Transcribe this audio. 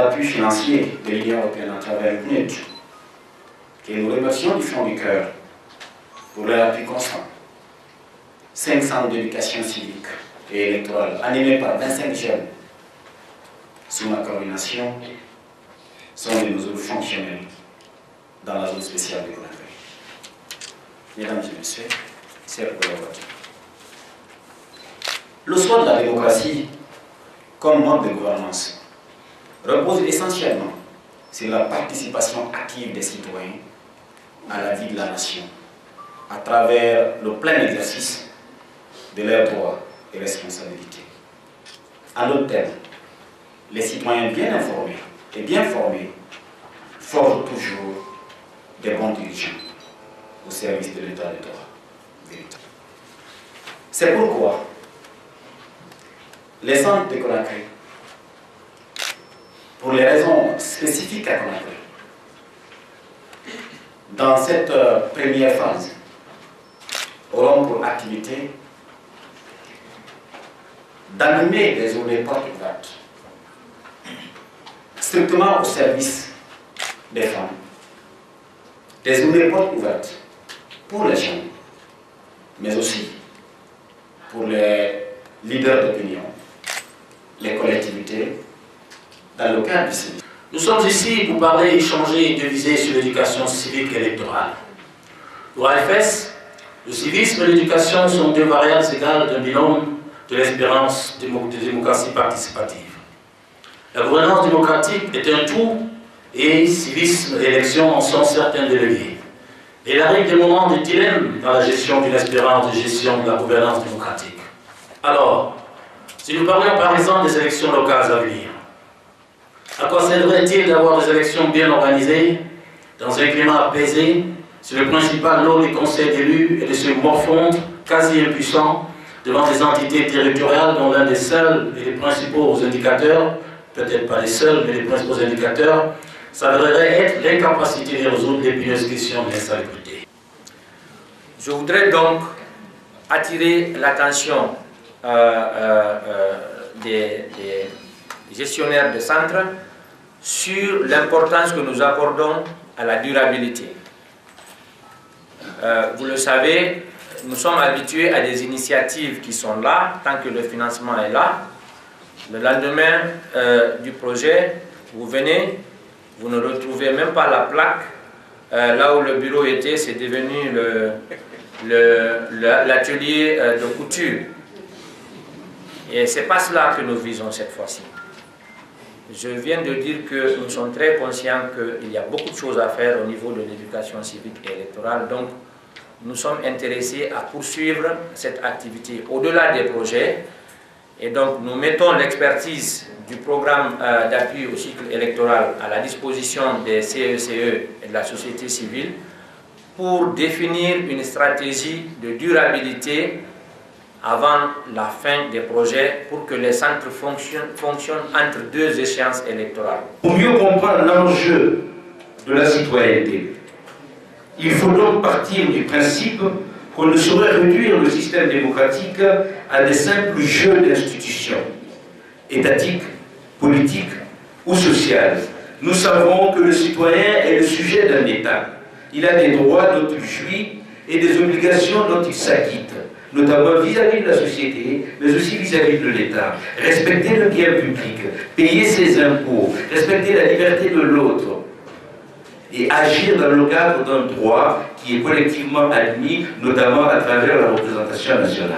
appuis financiers de l'Union européenne à travers le PNUD, que nous remercions du fond du cœur pour leur appui constant. 5 centres d'éducation civique et électorale animés par 25 jeunes sous ma coordination sont de nos fonctionnels dans la zone spéciale de Conakry. Mesdames et messieurs, chers collaborateurs, le choix de la démocratie comme mode de gouvernance repose essentiellement sur la participation active des citoyens à la vie de la nation à travers le plein exercice de leurs droits et responsabilités. En d'autres termes, les citoyens bien informés et bien formés forgent toujours des bons dirigeants au service de l'état de droit véritable. C'est pourquoi les centres de Conakry, pour les raisons spécifiques à Conakry, dans cette première phase, auront pour activité d'animer des journées portes ouvertes, strictement au service des femmes, des journées portes ouvertes pour les jeunes, mais aussi pour les leaders d'opinion, les collectivités, dans le cadre du civisme. Nous sommes ici pour parler, échanger et diviser sur l'éducation civique et électorale. Pour AFS, le civisme et l'éducation sont deux variables égales d'un binôme de l'espérance de démocratie participative. La gouvernance démocratique est un tout et civisme et élection en sont certains des leviers. Et il arrive des moments de dilemme dans la gestion d'une espérance de gestion de la gouvernance démocratique. Alors, si nous parlions par exemple des élections locales à venir, à quoi servirait-il d'avoir des élections bien organisées, dans un climat apaisé, si le principal rôle des conseils d'élus est de se morfondre, quasi impuissants, devant des entités territoriales dont l'un des seuls et les principaux indicateurs, peut-être pas les seuls, mais les principaux indicateurs, s'avérerait être l'incapacité de résoudre l'épineuses question de l'insalubrité. Je voudrais donc attirer l'attention des gestionnaires de centres sur l'importance que nous accordons à la durabilité. Vous le savez, nous sommes habitués à des initiatives qui sont là, tant que le financement est là. Le lendemain du projet, vous venez, vous ne retrouvez même pas la plaque. Là où le bureau était, c'est devenu l'atelier de couture. Et ce n'est pas cela que nous visons cette fois-ci. Je viens de dire que nous sommes très conscients qu'il y a beaucoup de choses à faire au niveau de l'éducation civique et électorale. Donc, nous sommes intéressés à poursuivre cette activité au-delà des projets. Et donc, nous mettons l'expertise du programme d'appui au cycle électoral à la disposition des CECE et de la société civile pour définir une stratégie de durabilité avant la fin des projets pour que les centres fonctionnent entre deux échéances électorales. Pour mieux comprendre l'enjeu de la citoyenneté, il faut donc partir du principe qu'on ne saurait réduire le système démocratique à des simples jeux d'institutions, étatiques, politiques ou sociales. Nous savons que le citoyen est le sujet d'un État. Il a des droits dont il jouit et des obligations dont il s'acquitte, notamment vis-à-vis de la société, mais aussi vis-à-vis de l'État. Respecter le bien public, payer ses impôts, respecter la liberté de l'autre et agir dans le cadre d'un droit qui est collectivement admis, notamment à travers la représentation nationale.